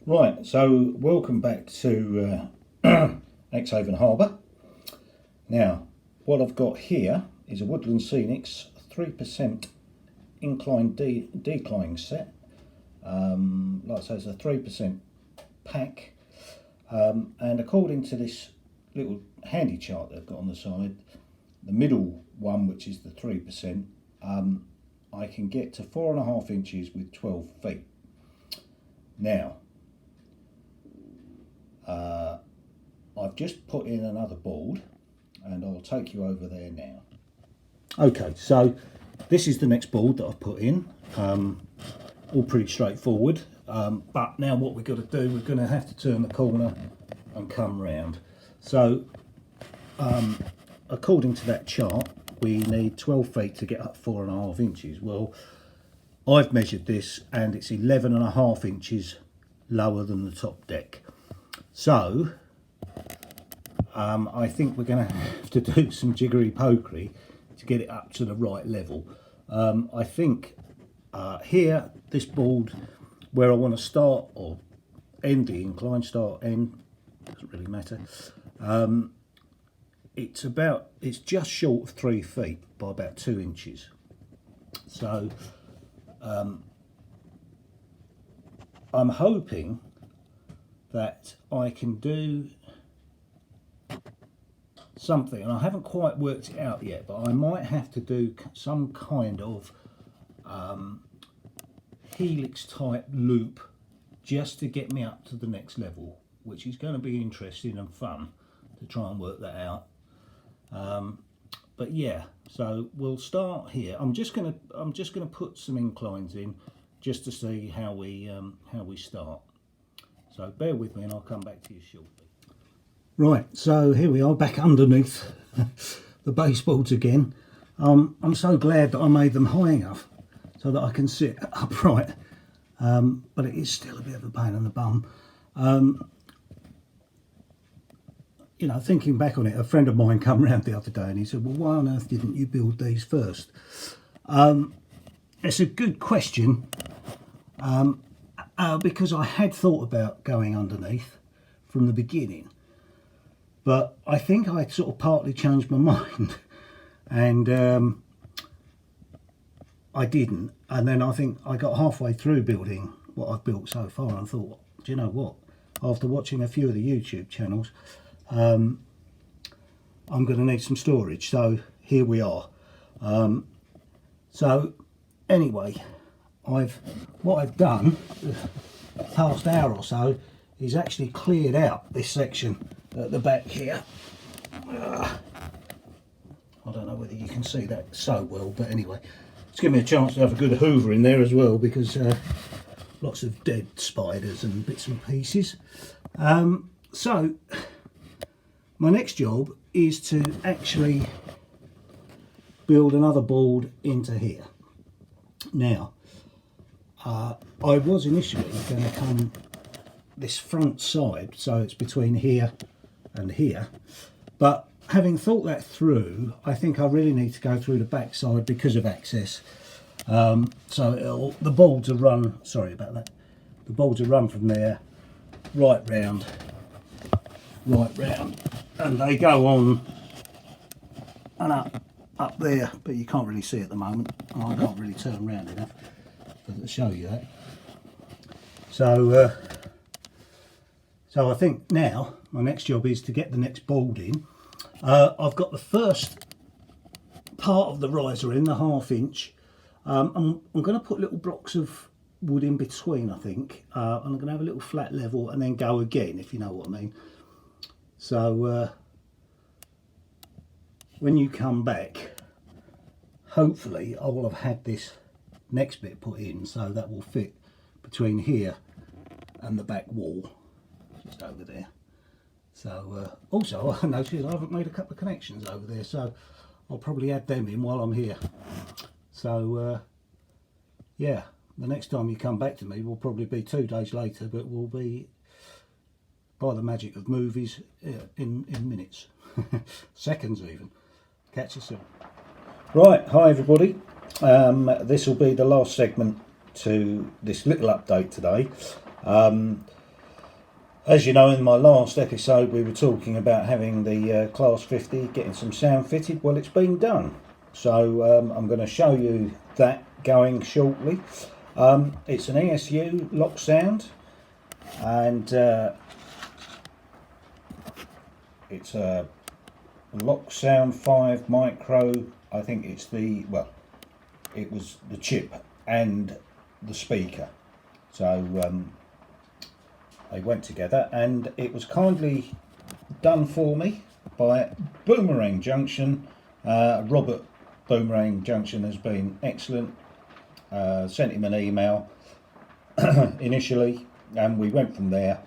Right, so welcome back to Exehaven Harbour. Now, what I've got here is a Woodland Scenics 3% incline decline set. Like I say, it's a 3% pack. And according to this little handy chart they've got on the side, the middle one, which is the 3%, I can get to 4.5 inches with 12 feet. Now, I've just put in another board and I'll take you over there now. Okay, so this is the next board that I've put in, all pretty straightforward, but now what we've got to do, we're going to have to turn the corner and come round. So according to that chart, we need 12 feet to get up 4.5 inches. Well, I've measured this and it's 11.5 inches lower than the top deck. So I think we're going to have to do some jiggery pokery to get it up to the right level. I think here, this board, where I want to start or end the incline, start, end, doesn't really matter. It's just short of 3 feet by about 2 inches. So I'm hoping that I can do something, and I haven't quite worked it out yet, but I might have to do some kind of helix type loop just to get me up to the next level, which is going to be interesting and fun to try and work that out. But yeah, so we'll start here. I'm just gonna put some inclines in just to see how we start. So bear with me and I'll come back to you shortly. Right, so here we are back underneath the baseboards again. I'm so glad that I made them high enough so that I can sit upright, but it is still a bit of a pain in the bum. You know, thinking back on it, a friend of mine come round the other day and he said, well, why on earth didn't you build these first? It's a good question, because I had thought about going underneath from the beginning. But I think I sort of partly changed my mind and I didn't. And then I think I got halfway through building what I've built so far and thought, do you know what? After watching a few of the YouTube channels, I'm going to need some storage. So here we are. So anyway, what I've done the past hour or so is actually cleared out this section at the back here. I don't know whether you can see that so well, but anyway, it's given me a chance to have a good hoover in there as well, because lots of dead spiders and bits and pieces. So my next job is to actually build another board into here. Now, I was initially going to come this front side, so it's between here and here, but having thought that through, I think I really need to go through the back side because of access. So the boards are run, sorry about that, the boards are run from there right round, and they go on and up there, but you can't really see at the moment, and I can't really turn around enough to show you that. So I think now my next job is to get the next board in. I've got the first part of the riser in, the 1/2 inch. I'm going to put little blocks of wood in between, I think. And I'm going to have a little flat level and then go again, if you know what I mean. So when you come back, hopefully I will have had this next bit put in, so that will fit between here and the back wall, just over there. So also I noticed I haven't made a couple of connections over there, so I'll probably add them in while I'm here. So yeah, the next time you come back to me will probably be 2 days later, but will be, by the magic of movies, in minutes, seconds even. Catch you soon. Right, hi everybody. This will be the last segment to this little update today. As you know, in my last episode we were talking about having the Class 50, getting some sound fitted. Well, it's been done. So I'm going to show you that going shortly. It's an ESU lock sound, and it's a lock sound 5 micro. I think it's the, well, it was the chip and the speaker. So they went together, and it was kindly done for me by Boomerang Junction. Robert Boomerang Junction has been excellent. Sent him an email initially, and we went from there,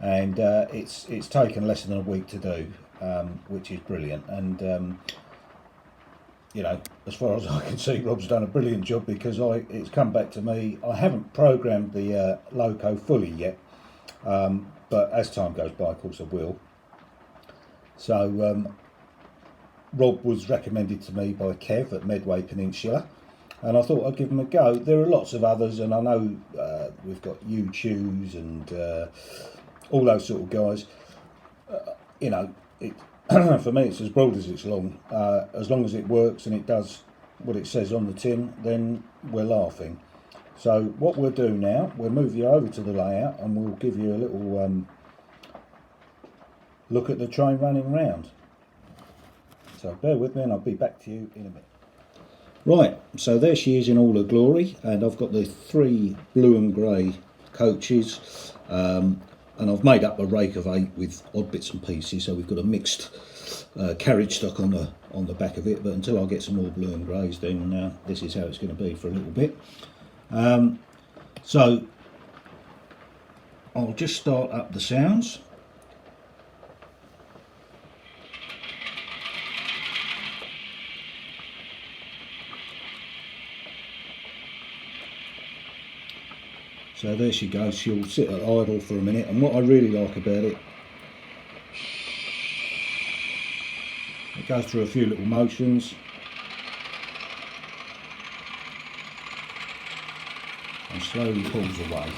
and it's taken less than a week to do, which is brilliant. And you know, as far as I can see, Rob's done a brilliant job, because it's come back to me. I haven't programmed the loco fully yet, but as time goes by, of course I will. So Rob was recommended to me by Kev at Medway Peninsula, and I thought I'd give them a go. There are lots of others, and I know we've got U-Chews and all those sort of guys. You know, for me it's as broad as it's long. As long as it works and it does what it says on the tin, then we're laughing. So what we'll do now, we'll move you over to the layout, and we'll give you a little look at the train running round. So bear with me, and I'll be back to you in a minute. Right, so there she is in all her glory, and I've got the 3 blue and grey coaches, and I've made up a rake of 8 with odd bits and pieces, so we've got a mixed carriage stock on the back of it. But until I get some more blue and greys, then this is how it's going to be for a little bit. So I'll just start up the sounds. So there she goes. She'll sit at idle for a minute, and what I really like about it, it goes through a few little motions and slowly pulls away.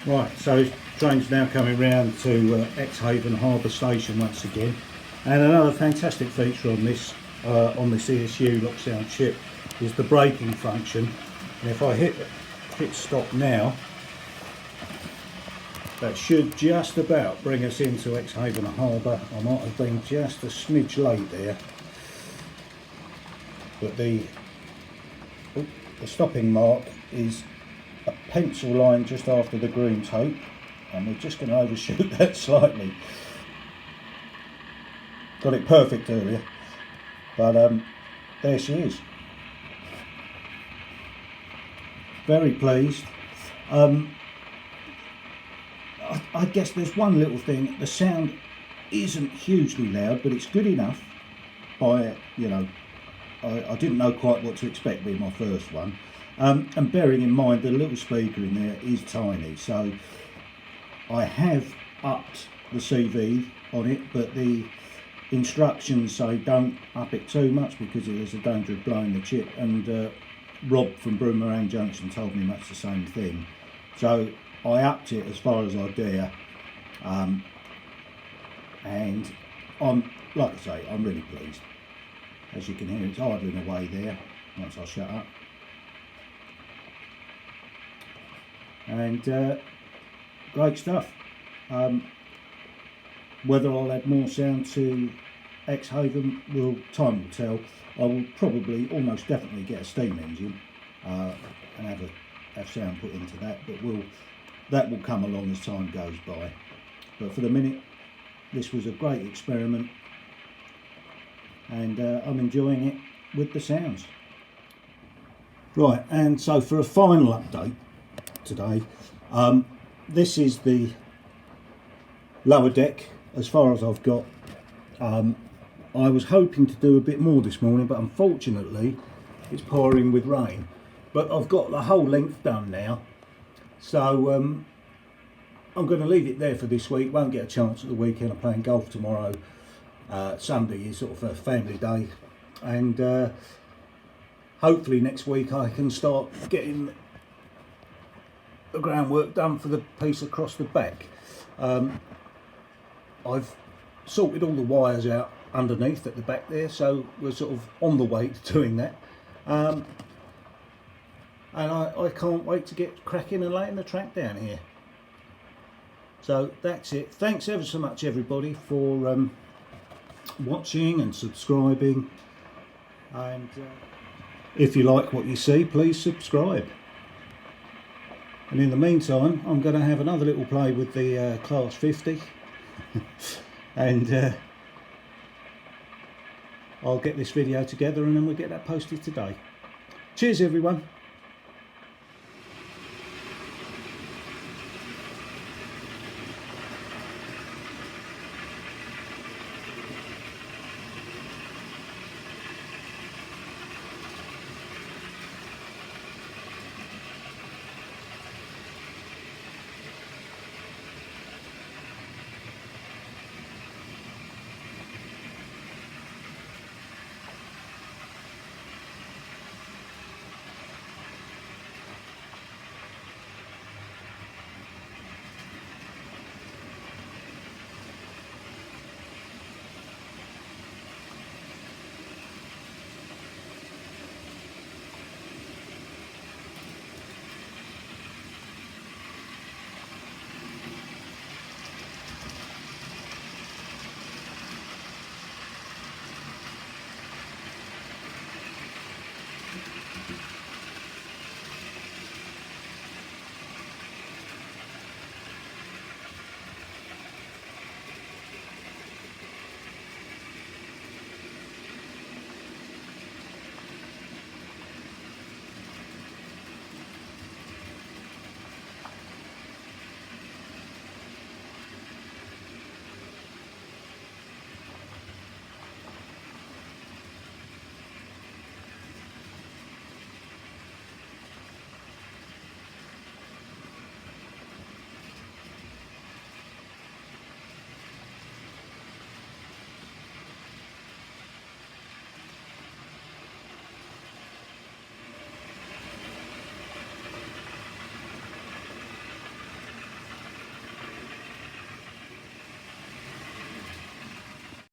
Right, so train's now coming round to Exehaven Harbour station once again, and another fantastic feature on this ESU lock sound chip is the braking function. And if I hit stop now, that should just about bring us into Exehaven Harbour. I might have been just a smidge late there, but the stopping mark is a pencil line just after the green tape, and we're just going to overshoot that slightly. Got it perfect earlier, but there she is. Very pleased. I guess there's one little thing, the sound isn't hugely loud, but it's good enough. I didn't know quite what to expect being my first one, and bearing in mind the little speaker in there is tiny, so I have upped the CV on it, but the instructions say don't up it too much because there's a danger of blowing the chip, and Rob from Boomerang Junction told me much the same thing, so I upped it as far as I dare, and like I say, I'm really pleased. As you can hear, it's idling away there once I shut up, and great stuff. Whether I'll add more sound to Exehaven, time will tell. I will probably almost definitely get a steam engine and have sound put into that, but that will come along as time goes by. But for the minute, this was a great experiment, and I'm enjoying it with the sounds. Right, and so for a final update today, this is the lower deck as far as I've got. I was hoping to do a bit more this morning, but unfortunately it's pouring with rain. But I've got the whole length done now, so I'm going to leave it there for this week. Won't get a chance at the weekend. I'm playing golf tomorrow. Sunday is sort of a family day, and hopefully next week I can start getting the groundwork done for the piece across the back. I've sorted all the wires out underneath at the back there, so we're sort of on the way to doing that, and I can't wait to get cracking and laying the track down here. So that's it. Thanks ever so much everybody for watching and subscribing, and if you like what you see, please subscribe. And in the meantime, I'm going to have another little play with the Class 50 and I'll get this video together and then we'll get that posted today. Cheers everyone.